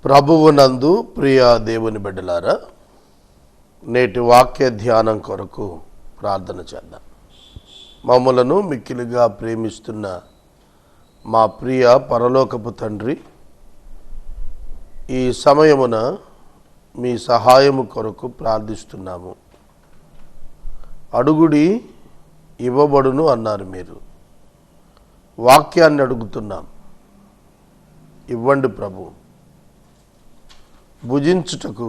ప్రభువునందు ప్రియ దేవుని బిడ్డలారా, నేటి వాక్య ధ్యానం కొరకు ప్రార్థన చేద్దాం. మమ్మలను మిక్కిలిగా ప్రేమిస్తున్న మా ప్రియ పరలోకపు తండ్రి, ఈ సమయమున మీ సహాయము కొరకు ప్రార్థిస్తున్నాము. అడుగుడి ఇవ్వబడును అన్నారు మీరు. వాక్యాన్ని అడుగుతున్నాం, ఇవ్వండి ప్రభు. భుజించుటకు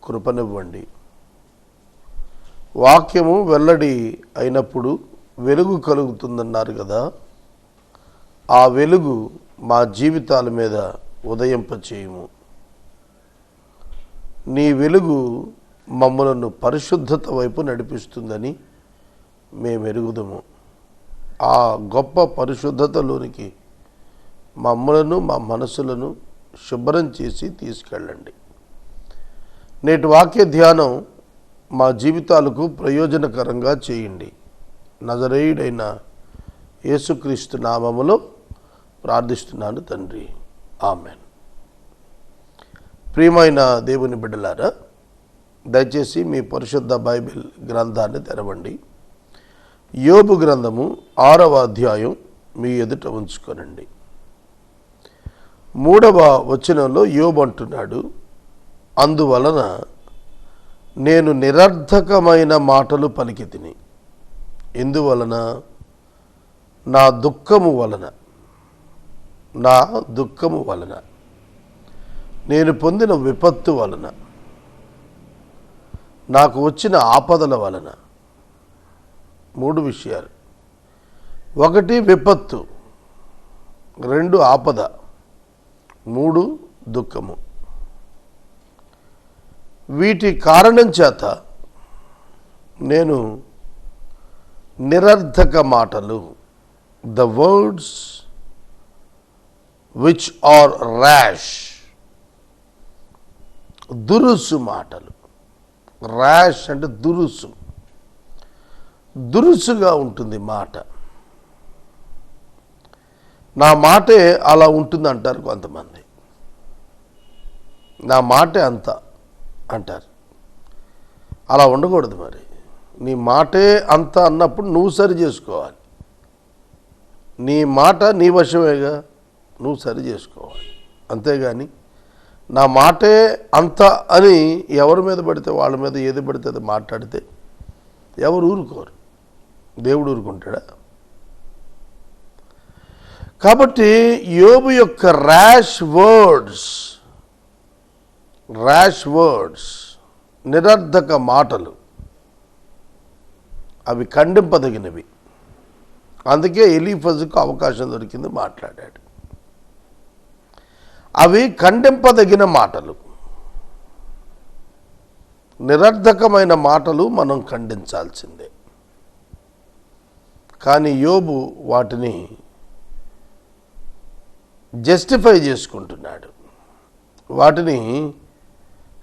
కృపనివ్వండి. వాక్యము వెల్లడి అయినప్పుడు వెలుగు కలుగుతుందన్నారు కదా, ఆ వెలుగు మా జీవితాల మీద ఉదయింపచేయుము. నీ వెలుగు మమ్మలను పరిశుద్ధత వైపు నడిపిస్తుందని మేము ఎరుగుదము. ఆ గొప్ప పరిశుద్ధతలోనికి మమ్మలను, మా మనసులను శుభ్రం చేసి తీసుకెళ్ళండి. నేటి వాక్య ధ్యానం మా జీవితాలకు ప్రయోజనకరంగా చేయండి. నజరేయుడైన యేసుక్రీస్తు నామములో ప్రార్థిస్తున్నాను తండ్రి, ఆమెన్. ప్రియమైన దేవుని బిడ్డలారా, దయచేసి మీ పరిశుద్ధ బైబిల్ గ్రంథాన్ని తెరవండి. యోబు గ్రంథము 6వ అధ్యాయం మీ ఎదుట ఉంచుకోనండి. 3వ వచనంలో యోబు అంటున్నాడు, అందువలన నేను నిరర్థకమైన మాటలు పలికితిని. ఎందువలన? నా దుఃఖము వలన, నేను పొందిన విపత్తు వలన, నాకు వచ్చిన ఆపదల వలన. 3 విషయాలు. 1 విపత్తు, 2 ఆపద, 3 దుఃఖము. వీటి కారణం చేత నేను నిరర్థక మాటలు, the words which are rash, దురుసు మాటలు. ర్యాష్ అంటే దురుసు, దురుసుగా ఉంటుంది మాట. నా మాటే అలా ఉంటుంది అంటారు కొంతమంది. నా మాటే అంత అంటారు. అలా ఉండకూడదు. మరి నీ మాటే అంత అన్నప్పుడు నువ్వు సరి చేసుకోవాలి. నీ మాట నీ వశమేగా, నువ్వు సరి చేసుకోవాలి. అంతేగాని నా మాటే అంత అని ఎవరి మీద పడితే వాళ్ళ మీద ఏది పడితే అది మాట్లాడితే ఎవరు ఊరుకోరు. దేవుడు ఊరుకుంటాడా? కాబట్టి యోబు యొక్క ర్యాష్ వర్డ్స్, నిరర్థక మాటలు, అవి ఖండింపదగినవి. అందుకే ఎలీఫజుకు అవకాశం దొరికింది, మాట్లాడాడు. అవి ఖండింపదగిన మాటలు. నిరర్థకమైన మాటలు మనం ఖండించాల్సిందే. కానీ యోబు వాటిని జస్టిఫై చేసుకుంటున్నాడు, వాటిని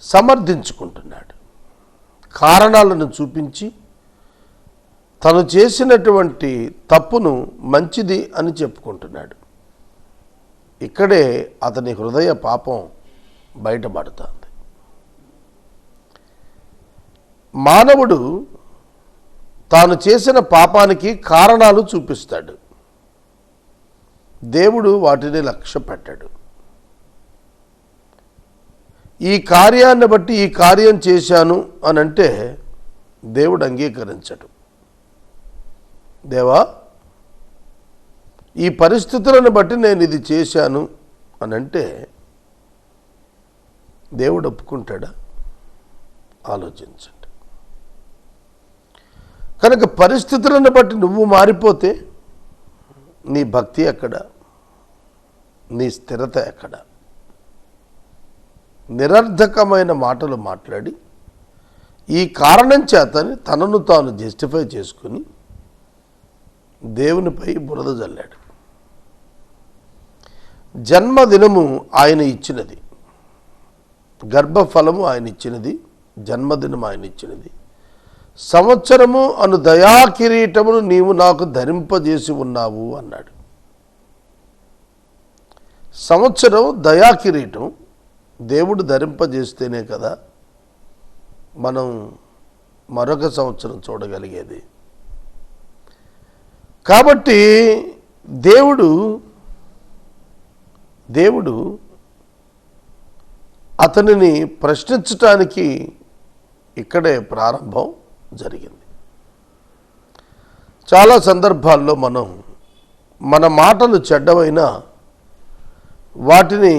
సమర్థించుకుంటున్నాడు. కారణాలను చూపించి తను చేసినటువంటి తప్పును మంచిది అని చెప్పుకుంటున్నాడు. ఇక్కడే అతని హృదయ పాపం బయటపడుతుంది. మానవుడు తాను చేసిన పాపానికి కారణాలు చూపిస్తాడు. దేవుడు వాటిని లక్ష్య పెట్టాడు. ఈ కార్యాన్ని బట్టి ఈ కార్యం చేశాను అని అంటే దేవుడు అంగీకరించడు. దేవా, ఈ పరిస్థితులను బట్టి నేను ఇది చేశాను అని అంటే దేవుడు ఒప్పుకుంటాడా? ఆలోచించండి. కనుక పరిస్థితులను బట్టి నువ్వు మారిపోతే నీ భక్తి ఎక్కడ? నీ స్థిరత ఎక్కడ? నిరర్థకమైన మాటలు మాట్లాడి ఈ కారణం చేతని తనను తాను జస్టిఫై చేసుకుని దేవునిపై బురద జల్లాడు. జన్మదినము ఆయన ఇచ్చినది, గర్భఫలము ఆయన ఇచ్చినది, జన్మదినం ఆయన ఇచ్చినది. సంవత్సరము అను దయాకిరీటమును నీవు నాకు ధరింపజేసి ఉన్నావు అన్నాడు. సంవత్సరం దయాకిరీటం, దేవుడు ధరింపజేస్తేనే కదా మనం మరొక సంవత్సరం చూడగలిగేది. కాబట్టి దేవుడు అతనిని ప్రశ్నించటానికి ఇక్కడే ప్రారంభం జరిగింది. చాలా సందర్భాల్లో మన మాటలు చెడ్డవైనా వాటిని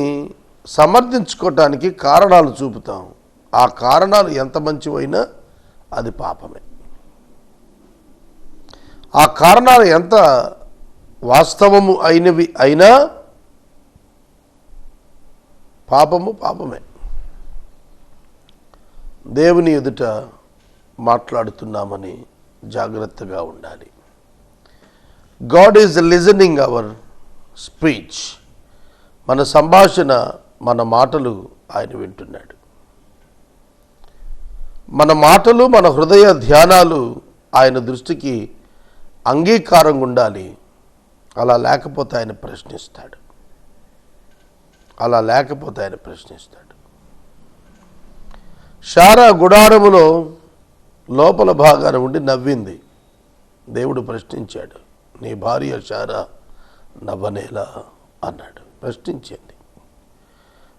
సమర్థించుకోవటానికి కారణాలు చూపుతాం. ఆ కారణాలు ఎంత మంచివైనా అది పాపమే. ఆ కారణాలు ఎంత వాస్తవము అయినవి అయినా పాపమే. దేవుని ఎదుట మాట్లాడుతున్నామని జాగ్రత్తగా ఉండాలి. God is listening our speech. మన సంభాషణ, మన మాటలు ఆయన వింటున్నాడు. మన మాటలు, మన హృదయ ధ్యానాలు ఆయన దృష్టికి అంగీకారంగా ఉండాలి. అలా లేకపోతే ఆయన ప్రశ్నిస్తాడు. శారా గుడారములో లోపల భాగాన ఉండి నవ్వింది. దేవుడు ప్రశ్నించాడు, నీ భార్య శారా నవ్వనేలా అన్నాడు. ప్రశ్నించింది.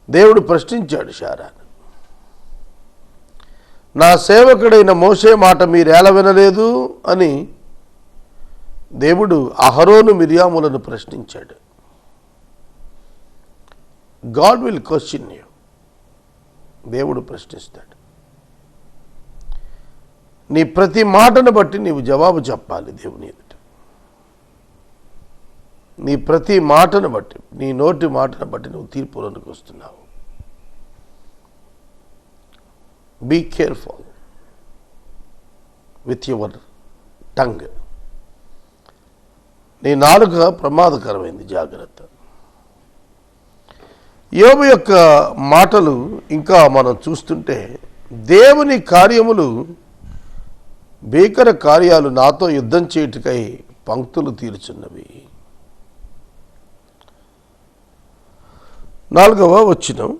దేవుడు ప్రశ్నించాడు శారాను. నా సేవకుడైన మోషే మాట మీరేలా వినలేదు అని దేవుడు అహరోను మిర్యాములను ప్రశ్నించాడు. God will question you. దేవుడు ప్రశ్నిస్తాడు. నీ ప్రతి మాటను బట్టి నీవు జవాబు చెప్పాలి దేవుని ఎదుట. నీ ప్రతి మాటను బట్టి, నీ నోటి మాటను బట్టి నువ్వు తీర్పులోనికి వస్తున్నావు. Be careful with your tongue. నీ నాలుక ప్రమాదకరమైంది, జాగ్రత్త. యోబు యొక్క మాటలు ఇంకా మనం చూస్తుంటే, దేవుని కార్యములు భీకర కార్యాలు నాతో యుద్ధం చేయుటకై పంక్తులు తీర్చున్నవి. 4వ వచనం,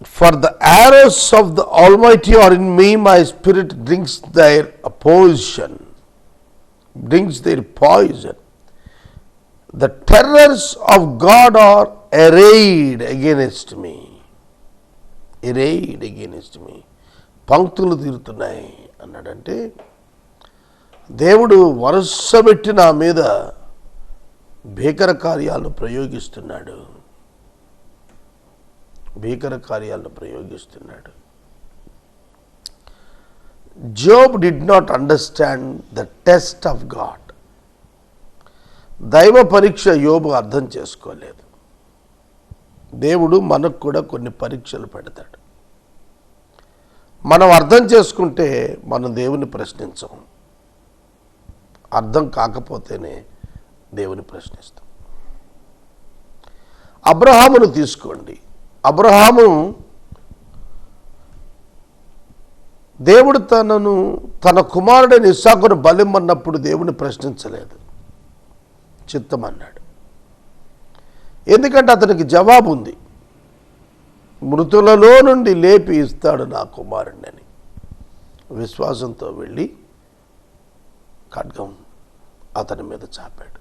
For the arrows of the Almighty are in me, my spirit drinks their poison. The terrors of God are arrayed against me. పంక్తులు తీరుతున్నాయి అన్నాడంటే, దేవుడు వరుసబెట్టి నా మీద భీకర కార్యాలను ప్రయోగిస్తున్నాడు. Job did not understand the test of God. దైవ పరీక్ష యోబు అర్థం చేసుకోలేదు. దేవుడు మనకు కూడా కొన్ని పరీక్షలు పెడతాడు. మనం అర్థం చేసుకుంటే మనం దేవుని ప్రశ్నించం. అర్థం కాకపోతేనే దేవుని ప్రశ్నిస్తాం. అబ్రహామును తీసుకోండి. అబ్రహాము దేవుడు తన కుమారుడైన ఇస్సాకును బలిమ్మన్నప్పుడు దేవుని ప్రశ్నించలేదు, చిత్తమన్నాడు. ఎందుకంటే అతనికి జవాబు ఉంది. మృతులలో నుండి లేపి ఇస్తాడు నా కుమారుడిని అని విశ్వాసంతో వెళ్ళి ఖడ్గం అతని మీద చాపాడు.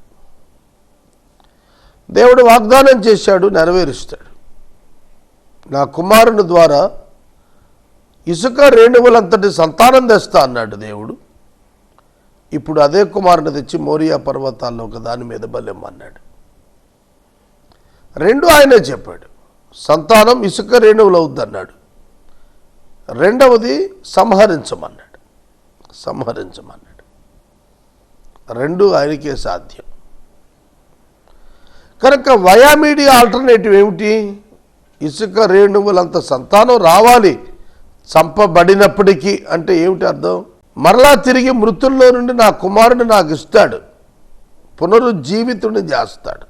దేవుడు వాగ్దానం చేశాడు, నెరవేరుస్తాడు. నా కుమారుని ద్వారా ఇసుక రేణువులంతటి సంతానం తెస్తా అన్నాడు దేవుడు. ఇప్పుడు అదే కుమారుని తెచ్చి మోరియా పర్వతాల్లో ఒక దాని మీద బలెమ్మన్నాడు. రెండు ఆయనే చెప్పాడు. సంతానం ఇసుక రేణువులు అవుద్దన్నాడు. రెండవది సంహరించమన్నాడు. రెండు ఆయనకే సాధ్యం. కనుక వయామీడియా ఆల్టర్నేటివ్ ఏమిటి? ఇసుక రేణువులంత సంతానం రావాలి చంపబడినప్పటికీ. అంటే ఏమిటి అర్థం? మరలా తిరిగి మృతుల్లో నుండి నా కుమారుడు నాకు ఇస్తాడు, పునరుజ్జీవితుని చేస్తాడు,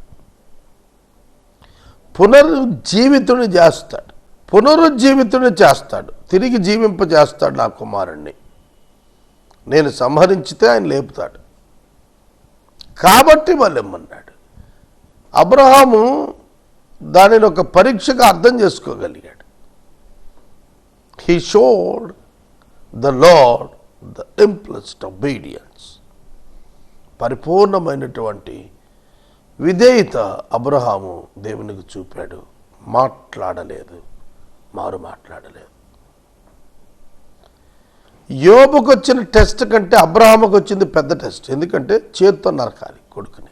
తిరిగి జీవింపజేస్తాడు నా కుమారుణ్ణి. నేను సంహరించితే ఆయన లేపుతాడు. కాబట్టి వాళ్ళేమన్నాడు. అబ్రహాము దానిని ఒక పరీక్షగా అర్థం చేసుకోగలిగాడు. he showed the Lord the implicit obedience. పరిపూర్ణమైనటువంటి విధేయత అబ్రహాము దేవునికి చూపాడు. మాట్లాడలేదు, మారు మాట్లాడలేదు. యోబుకు వచ్చిన టెస్ట్ కంటే అబ్రహాముకు వచ్చింది పెద్ద టెస్ట్. ఎందుకంటే చేత్తో నరకాలి కొడుకుని.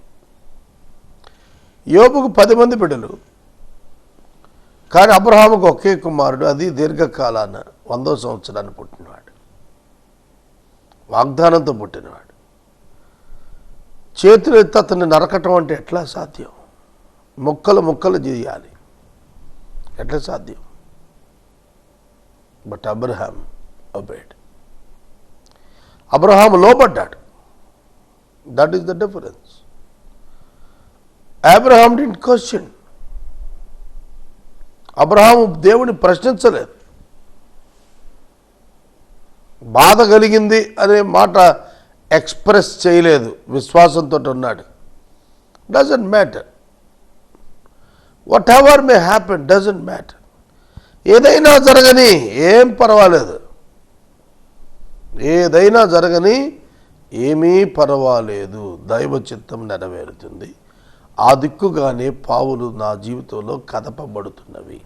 యోబుకు 10 మంది బిడ్డలు, కానీ అబ్రహాముకు ఒకే కుమారుడు, అది దీర్ఘకాలాన 100వ సంవత్సరాన్ని పుట్టినవాడు, వాగ్దానంతో పుట్టినవాడు. చేతులు ఎత్తి అతన్ని నరకటం అంటే ఎట్లా సాధ్యం? ముక్కలు ముక్కలు చేయాలి, ఎట్లా సాధ్యం? But Abraham obeyed. అబ్రహాము లోబడ్డాడు. That is the difference. Abraham didn't question. Abraham దేవుని ప్రశ్నించలేదు. బాధ కలిగింది అనే మాట ఎక్స్ప్రెస్ చేయలేదు. విశ్వాసంతో ఉన్నాడు. Doesn't matter. What ever may happen doesn't matter. ఏదైనా జరగని ఏం పర్వాలేదు, ఏదైనా జరగని ఏమీ పర్వాలేదు, దైవ చిత్తం నెరవేరుతుంది. ఆ దిక్కుగానే పావులు నా జీవితంలో కదపబడుతున్నవి.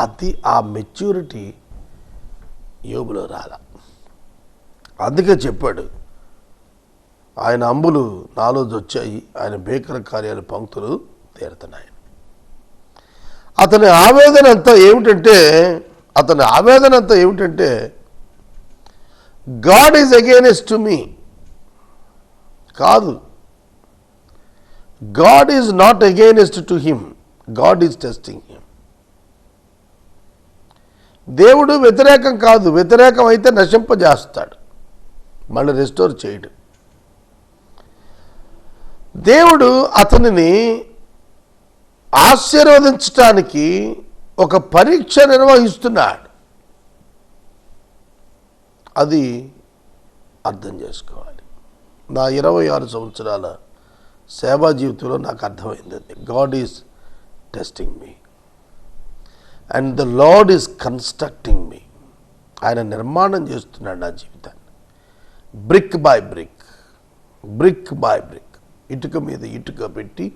అది ఆ మెచ్యూరిటీ యోబులో రాల. అందుకే చెప్పాడు, ఆయన అంబులు నాలో వచ్చాయి, ఆయన భీకర కార్యాలు పంక్తులు తీరుతున్నాయి. అతని ఆవేదన అంతా ఏమిటంటే God is against to me కాదు, God is not against to him, God is testing him. దేవుడు వ్యతిరేకం కాదు, వ్యతిరేకం అయితే నశింపజేస్తాడు, మళ్ళీ రెస్టోర్ చేయడు. దేవుడు అతనిని ఆశీర్వదించటానికి ఒక పరీక్ష నిర్వహిస్తున్నాడు. అది అర్థం చేసుకోవాలి. నా 26 సంవత్సరాల సేవా జీవితంలో నాకు అర్థమైంది. God is testing me and the Lord is constructing me. ఆయన నిర్మాణం చేస్తున్నాడు నా జీవితాన్ని. Brick by brick, brick by brick, ఇటుక మీద ఇటుక పెట్టి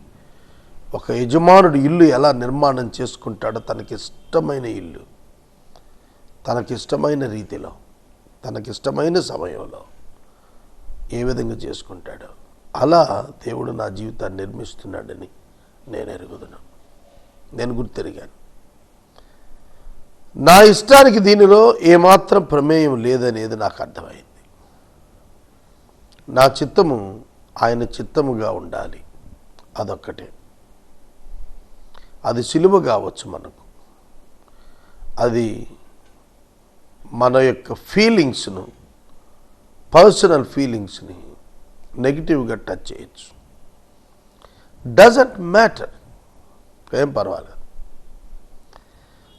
ఒక యజమానుడు ఇల్లు ఎలా నిర్మాణం చేసుకుంటాడో, తనకిష్టమైన ఇల్లు, తనకిష్టమైన రీతిలో, తనకిష్టమైన సమయంలో ఏ విధంగా చేసుకుంటాడో అలా దేవుడు నా జీవితాన్ని నిర్మిస్తున్నాడని నేను ఎరుగుదును. నేను గుర్తెరిగాను. నా ఇష్టానికి దీనిలో ఏమాత్రం ప్రమేయం లేదనేది నాకు అర్థమైంది. నా చిత్తము ఆయన చిత్తముగా ఉండాలి, అదొక్కటే. అది సిలువ కావచ్చు మనకు, అది మన యొక్క ఫీలింగ్స్ను, పర్సనల్ ఫీలింగ్స్ని నెగిటివ్గా టచ్ చేయొచ్చు. డజంట్ మ్యాటర్, ఏం పర్వాలేదు.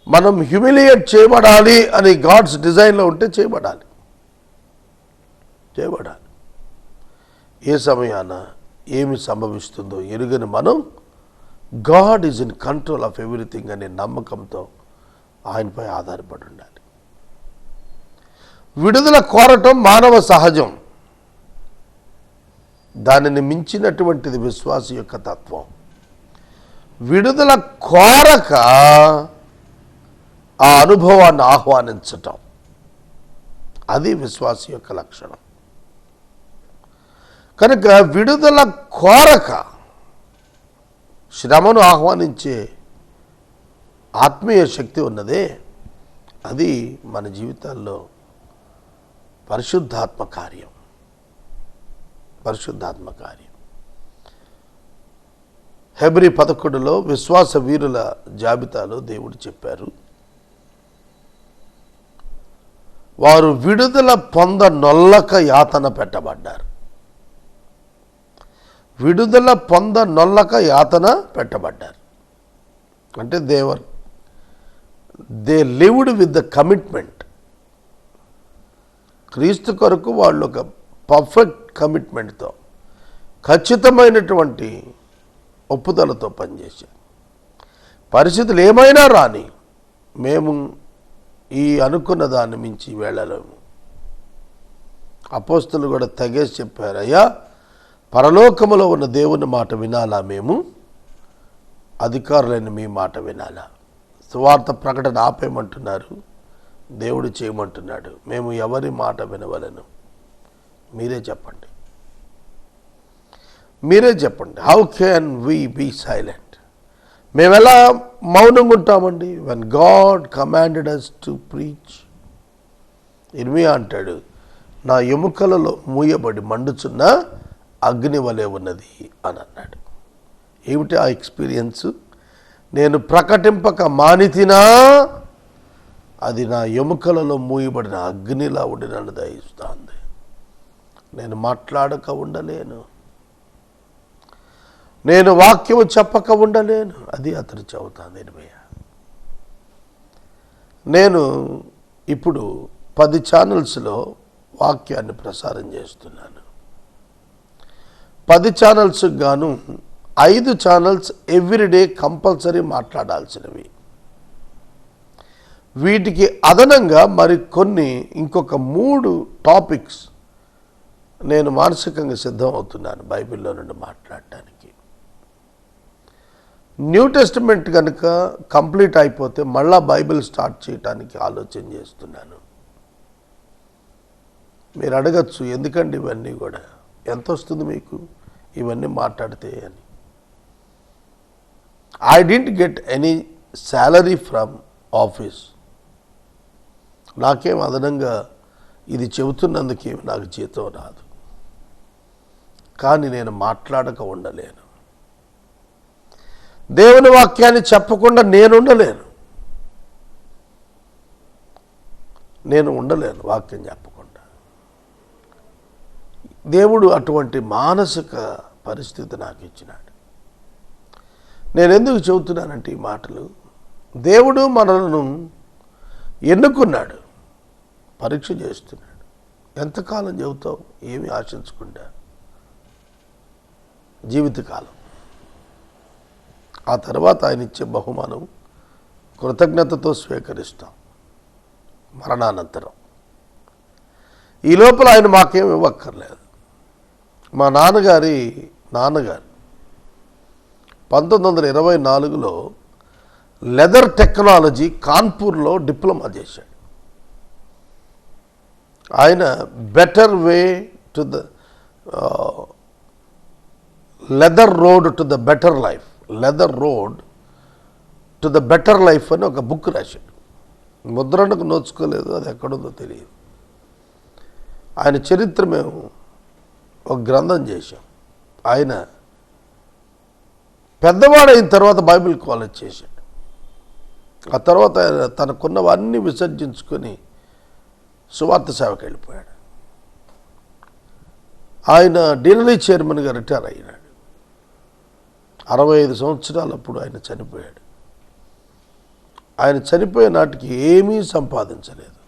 మనం హ్యూమిలియేట్ చేయబడాలి అని గాడ్స్ డిజైన్లో ఉంటే చేయబడాలి. ఏ సమయాన ఏమి సంభవిస్తుందో ఎరుగని మనం God is in control of everything అనే నమ్మకంతో ఆయనపై ఆధారపడి ఉండాలి. విడుదల కోరటం మానవ సహజం. దానిని మించినటువంటిది విశ్వాస యొక్క తత్వం. విడుదల కోరక ఆ అనుభవాన్ని ఆహ్వానించటం, అది విశ్వాస యొక్క లక్షణం. కనుక విడుదల కోరక శ్రమను ఆహ్వానించే ఆత్మీయ శక్తి ఉన్నదే, అది మన జీవితాల్లో పరిశుద్ధాత్మ కార్యం. హెబ్రీ 11లో విశ్వాస వీరుల జాబితాలో దేవుడు చెప్పారు, వారు విడుదల పొందనొల్లక యాతన పెట్టబడ్డారు. విడుదల పొందనొల్లక యాతన పెట్టబడ్డారు అంటే they lived with the commitment. క్రీస్తు కొరకు వాళ్ళు ఒక పర్ఫెక్ట్ కమిట్మెంట్తో, ఖచ్చితమైనటువంటి ఒప్పుదలతో పనిచేశారు. పరిస్థితులు ఏమైనా రాని మేము ఈ అనుకున్న దాన్ని మించి వెళ్ళలేము. అపోస్తలు కూడా తెగేసి చెప్పారు, అయ్యా పరలోకములో ఉన్న దేవుని మాట వినాలా, మేము అధికారులైన మీ మాట వినాలా? సువార్త ప్రకటన ఆపేయమంటున్నారు, దేవుడు చేయమంటున్నాడు. మేము ఎవరి మాట వినవలను? మీరే చెప్పండి, మీరే చెప్పండి. How can we be silent? మేము ఎలా మౌనంగా ఉంటామండి? When God commanded us to preach. ఇర్మియా అంటాడు, నా ఎముకలలో మూయబడి మండుచున్న అగ్ని వలె ఉన్నది అని అన్నాడు. ఏమిటి ఆ ఎక్స్పీరియన్స్? నేను ప్రకటింపక మానితినా అది నా ఎముకలలో మూయబడిన అగ్నిలా ఉండి నన్ను దహిస్తుంది. నేను మాట్లాడక ఉండలేను, నేను వాక్యము చెప్పక ఉండలేను. అది అతడు చెబుతాను. నేను ఇప్పుడు 10 ఛానల్స్లో వాక్యాన్ని ప్రసారం చేస్తున్నాను. 10 ఛానల్స్కి గాను 5 ఛానల్స్ ఎవ్రీడే కంపల్సరీ మాట్లాడాల్సినవి. వీటికి అదనంగా మరి కొన్ని ఇంకొక 3 టాపిక్స్ నేను మానసికంగా సిద్ధం అవుతున్నాను బైబిల్లో నుండి మాట్లాడటానికి. న్యూ టెస్టిమెంట్ కనుక కంప్లీట్ అయిపోతే మళ్ళా బైబిల్ స్టార్ట్ చేయడానికి ఆలోచన చేస్తున్నాను. మీరు అడగచ్చు, ఎందుకండి ఇవన్నీ కూడా, ఎంత వస్తుంది మీకు ఇవన్నీ మాట్లాడితే అని. I didn't get any salary from office. నాకేం అదనంగా ఇది చెబుతున్నందుకేమి నాకు జీతం రాదు. కానీ నేను మాట్లాడక ఉండలేను. దేవుని వాక్యాన్ని చెప్పకుండా నేను ఉండలేను వాక్యం చెప్పకుండా. దేవుడు అటువంటి మానసిక పరిస్థితి నాకు ఇచ్చినాడు. నేను ఎందుకు చెబుతున్నానంటే ఈ మాటలు, దేవుడు మనలను ఎన్నుకున్నాడు, పరీక్ష చేస్తున్నాడు. ఎంతకాలం చెబుతావు? ఏమి ఆశించకుండా జీవితకాలం. ఆ తర్వాత ఆయన ఇచ్చే బహుమానం కృతజ్ఞతతో స్వీకరిస్తాం మరణానంతరం. ఈ లోపల ఆయన మాకేం ఇవ్వక్కర్లేదు. మా నాన్నగారు 1924లో లెదర్ టెక్నాలజీ కాన్పూర్లో డిప్లొమా చేశాడు. ఆయన better way to the leather road to the better life, leather road to the better life అని ఒక బుక్ రాశాడు. ముద్రణకు నోచుకోలేదు, అది ఎక్కడుందో తెలియదు. ఆయన చరిత్ర మేము ఒక గ్రంథం చేశాం. ఆయన పెద్దవాడైన తర్వాత బైబిల్ కాలేజ్ చేశాడు. ఆ తర్వాత ఆయన తనకున్నవన్నీ విసర్జించుకొని సువార్త సేవకు వెళ్ళిపోయాడు. ఆయన డీలరీ చైర్మన్గా రిటైర్ అయినాడు. 65 సంవత్సరాలప్పుడు ఆయన చనిపోయాడు. ఆయన చనిపోయే నాటికి ఏమీ సంపాదించలేదు.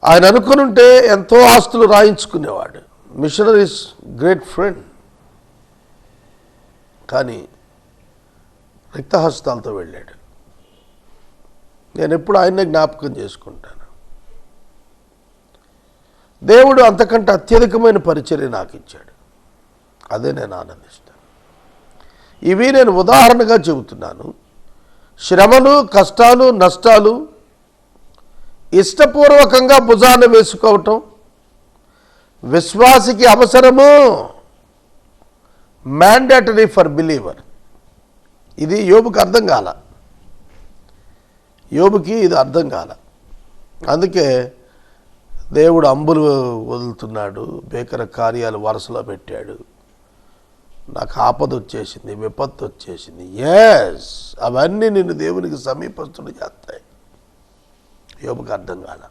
ఆయన అనుకునుంటే ఎంతో ఆస్తులు రాయించుకునేవాడు. Machineries great friend. కానీ రిక్తహస్తాలతో వెళ్ళాడు. నేను ఎప్పుడు ఆయన్నే జ్ఞాపకం చేసుకుంటాను. దేవుడు అంతకంటే అత్యధికమైన పరిచర్య నాకు ఇచ్చాడు. అదే నేను ఆనందిస్తాను. ఇవి నేను ఉదాహరణగా చెబుతున్నాను. శ్రమలు, కష్టాలు, నష్టాలు ఇష్టపూర్వకంగా భుజాన వేసుకోవటం విశ్వాసికి అవసరము, మ్యాండేటరీ ఫర్ బిలీవర్. ఇది యోబుకి అర్థం కాల. యోబుకి ఇది అర్థం కాల. అందుకే దేవుడు అంబులు వదులుతున్నాడు, భీకర కార్యాలు వరుసలో పెట్టాడు. నాకు ఆపద వచ్చేసింది, విపత్తు వచ్చేసింది. ఎస్, అవన్నీ నిన్ను దేవునికి సమీపస్తులు చేస్తాయి. యోబుకి అర్థం కాల.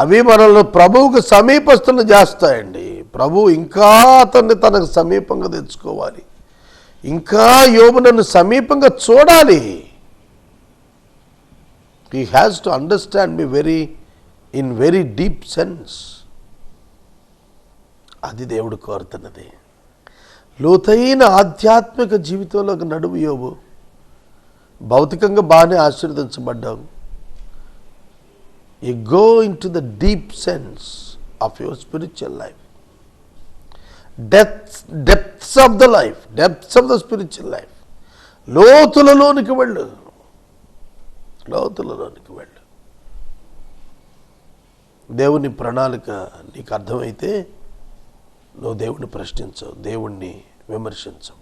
అవి మనల్ని ప్రభువుకు సమీపస్తులు చేస్తాయండి. ప్రభు ఇంకా అతన్ని తనకు సమీపంగా తెచ్చుకోవాలి. ఇంకా యోబు నన్ను సమీపంగా చూడాలి. He has to understand me in very deep sense. అది దేవుడు కోరుతున్నది. లోతైన ఆధ్యాత్మిక జీవితంలోకి నడువు యోబు. భౌతికంగా బాగానే ఆశీర్వదించబడ్డావు. You go into the deep sense of your spiritual life. Depths of the life, depths of the spiritual life. లోతులలోనికి వెళ్ళు, లోతులలోనికి వెళ్ళు. దేవుని ప్రణాళిక నీకు అర్థమైతే నువ్వు దేవుణ్ణి ప్రశ్నించవు, దేవుణ్ణి విమర్శించవు,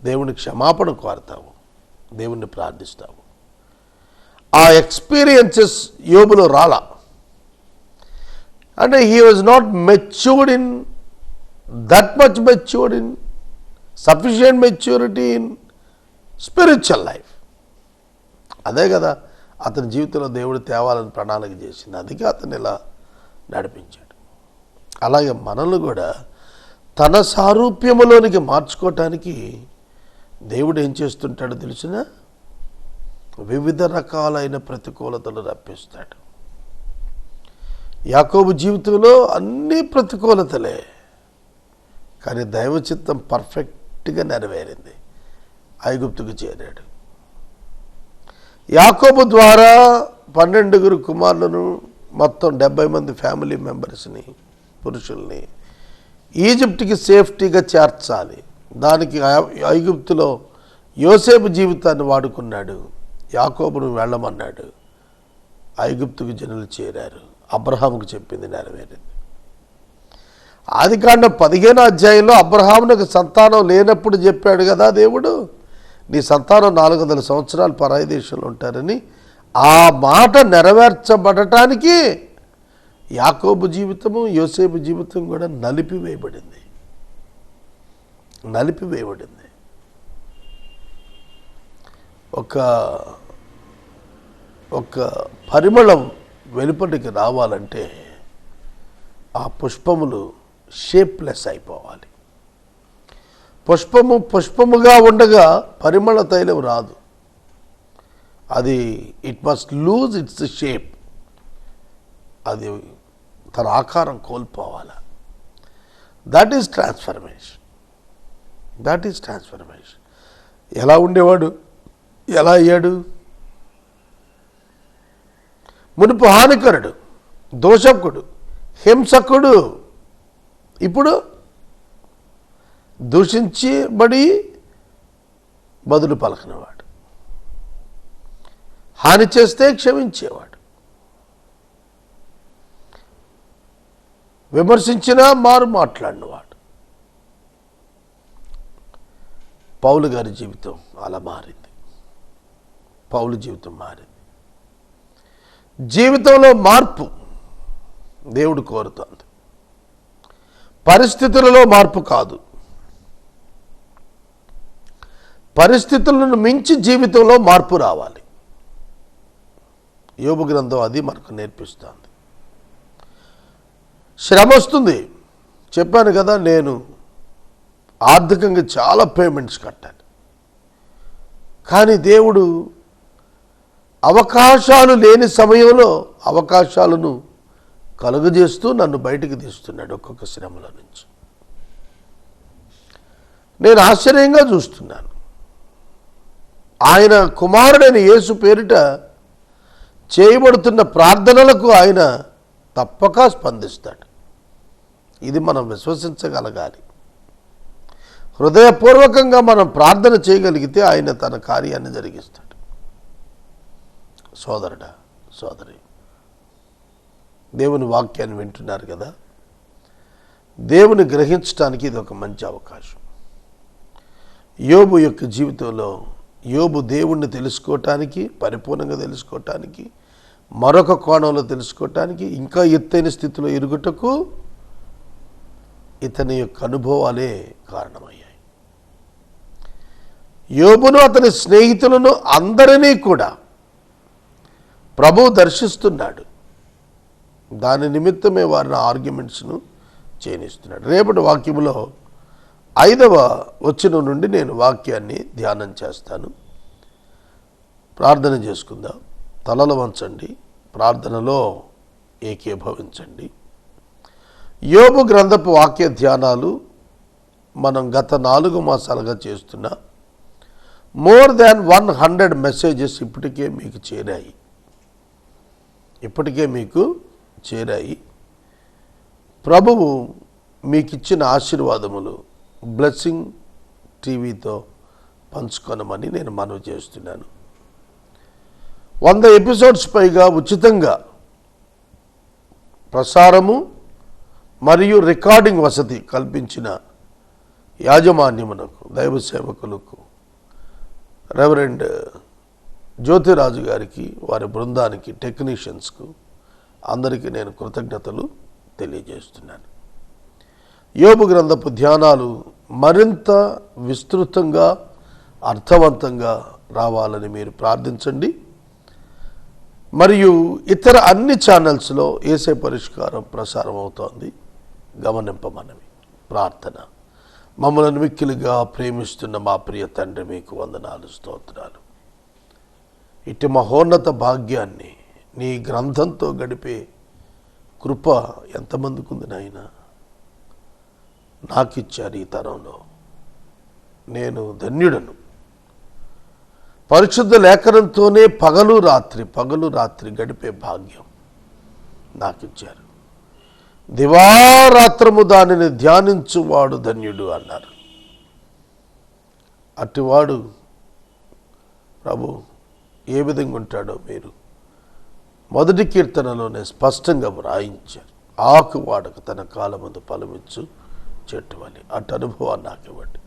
దేవుని క్షమాపణ కోరతావు, దేవుణ్ణి ప్రార్థిస్తావు. ఆ ఎక్స్పీరియన్సెస్ యోబులో రాలా. అంటే he was not matured in that much matured in sufficient maturity in spiritual life. అదే కదా అతని జీవితంలో దేవుడు తేవాలని ప్రణాళిక చేసింది. అందుకే అతను ఇలా నడిపించాడు. అలాగే మనల్ని కూడా తన సారూప్యములోనికి మార్చుకోవటానికి దేవుడు ఏం చేస్తుంటాడో తెలిసినా వివిధ రకాలైన ప్రతికూలతలు రప్పిస్తాడు. యాకోబు జీవితంలో అన్ని ప్రతికూలతలే, కానీ దైవ చిత్తం పర్ఫెక్ట్గా నెరవేరింది. ఐగుప్తుకు చేరాడు. యాకోబు ద్వారా 12 కుమారులను, మొత్తం 70 మంది ఫ్యామిలీ మెంబర్స్ని, పురుషుల్ని ఈజిప్ట్కి సేఫ్టీగా చేర్చాలి. దానికి ఐగుప్తులో యోసేపు జీవితాన్ని వాడుకున్నాడు. యాకోబును వెళ్ళమన్నాడు. ఐగుప్తుకు జనులు చేరారు. అబ్రహాముకు చెప్పింది నెరవేరింది. ఆదికాండం 15వ అధ్యాయంలో అబ్రహామునకు సంతానం లేనప్పుడు చెప్పాడు కదా దేవుడు, నీ సంతానం 400 సంవత్సరాలు పరాయి దేశంలో ఉంటారని. ఆ మాట నెరవేర్చబడటానికి యాకోబు జీవితము, యోసేపు జీవితం కూడా నలిపివేయబడింది. ఒక పరిమళం వెలుపటికి రావాలంటే ఆ పుష్పములు షేప్లెస్ అయిపోవాలి. పుష్పముగా ఉండగా పరిమళ తైలం రాదు. అది it must lose its shape. అది తన ఆకారం కోల్పోవాలి. That is transformation. ఎలా ఉండేవాడు, ఎలా అయ్యాడు? మునుపు హానికరుడు, దోషకుడు, హింసకుడు. ఇప్పుడు దూషించబడి బదులు పలకనివాడు, హాని చేస్తే క్షమించేవాడు, విమర్శించినా మారు మాట్లాడినవాడు. పౌలు గారి జీవితం అలా మారింది. పౌలు జీవితం మారింది. జీవితంలో మార్పు దేవుడు కోరుతోంది. పరిస్థితులలో మార్పు కాదు, పరిస్థితులను మించి జీవితంలో మార్పు రావాలి. యోబు గ్రంథం అది మనకు నేర్పిస్తుంది. శ్రమ వస్తుంది. చెప్పాను కదా, నేను ఆర్థికంగా చాలా పేమెంట్స్ కట్టాను. కానీ దేవుడు అవకాశాలు లేని సమయంలో అవకాశాలను కలుగజేస్తూ నన్ను బయటికి తీస్తున్నాడు ఒక్కొక్క శ్రమల నుంచి. నేను ఆశ్చర్యంగా చూస్తున్నాను. ఆయన కుమారుడైన యేసు పేరిట చేయబడుతున్న ప్రార్థనలకు ఆయన తప్పక స్పందిస్తాడు. ఇది మనం విశ్వసించగలగాలి. హృదయపూర్వకంగా మనం ప్రార్థన చేయగలిగితే ఆయన తన కార్యాన్ని జరిగిస్తాడు. సోదరుడా, సోదరి, దేవుని వాక్యాన్ని వింటున్నారు కదా, దేవుని గ్రహించడానికి ఇది ఒక మంచి అవకాశం. యోబు యొక్క జీవితంలో యోబు దేవుణ్ణి తెలుసుకోవటానికి, పరిపూర్ణంగా తెలుసుకోవటానికి, మరొక కోణంలో తెలుసుకోవటానికి, ఇంకా ఎత్తైన స్థితిలో ఎరుగుటకు ఇతని యొక్క అనుభవాలే కారణమయ్యాయి. యోబును, అతని స్నేహితులను అందరినీ కూడా ప్రభువు దర్శిస్తున్నాడు. దాని నిమిత్తమే వారిని ఆర్గ్యుమెంట్స్ను చేయనిస్తున్నాడు. రేపటి వాక్యములో 5వ వచనం నుండి నేను వాక్యాన్ని ధ్యానం చేస్తాను. ప్రార్థన చేసుకుందాం. తలలు వంచండి, ప్రార్థనలో ఏకీభవించండి. యోబు గ్రంథపు వాక్య ధ్యానాలు మనం గత 4 మాసాలుగా చేస్తున్న మోర్ దాన్ 100 మెసేజెస్ ఇప్పటికే మీకు చేరాయి. ప్రభువు మీకు ఇచ్చిన ఆశీర్వాదములు బ్లెస్సింగ్ టీవీతో పంచుకొనమని నేను మనవి చేస్తున్నాను. 100 ఎపిసోడ్స్ పైగా ఉచితంగా ప్రసారము మరియు రికార్డింగ్ వసతి కల్పించిన యాజమాన్యమునకు, దైవ సేవకులకు, రెవరెండ్ జ్యోతిరాజు గారికి, వారి బృందానికి, టెక్నీషియన్స్కు అందరికీ నేను కృతజ్ఞతలు తెలియజేస్తున్నాను. యోబు గ్రంథపు ధ్యానాలు మరింత విస్తృతంగా అర్థవంతంగా రావాలని మీరు ప్రార్థించండి. మరియు ఇతర అన్ని ఛానల్స్లో యేసే పరిష్కారం ప్రసారం అవుతోంది, గమనింపమనవి. ప్రార్థన. మమ్మల్ని మిక్కిలిగా ప్రేమిస్తున్న మా ప్రియ తండ్రి, మీకు వందనాలు, స్తోత్రాలు. ఇటు మహోన్నత భాగ్యాన్ని నీ గ్రంథంతో గడిపే కృప ఎంతమందికి ఉంది నాయన? నాకు ఇచ్చారు ఈ తరంలో. నేను ధన్యుడను. పరిశుద్ధ లేఖనంతోనే పగలు రాత్రి గడిపే భాగ్యం నాకు ఇచ్చారు. దివారాత్రము దానిని ధ్యానించువాడు ధన్యుడు అన్నారు. అటివాడు ప్రభు ఏ విధంగా ఉంటాడో మీరు మొదటి కీర్తనలోనే స్పష్టంగా వ్రాయించారు. ఆకు వాడక తన కాలమందు ఫలమిచ్చు చెట్టు అని. అటు అనుభవాన్ని నాకు ఇవ్వండి.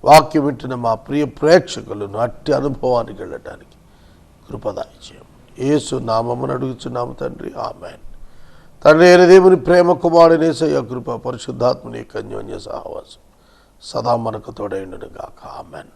వాక్యం వింటున్న మా ప్రియ ప్రేక్షకులను అట్టి అనుభవానికి వెళ్ళడానికి కృపదాయి చేయం. యేసు నామమును అడుగుచున్నాము తండ్రి, ఆమేన్. తండ్రి అయిన దేవుని ప్రేమ, కుమారుని యేసయ్య కృప, పరిశుద్ధాత్మని యొక్క అన్యోన్య సహవాసం సదా మనకు తోడైండును గాక. ఆమేన్.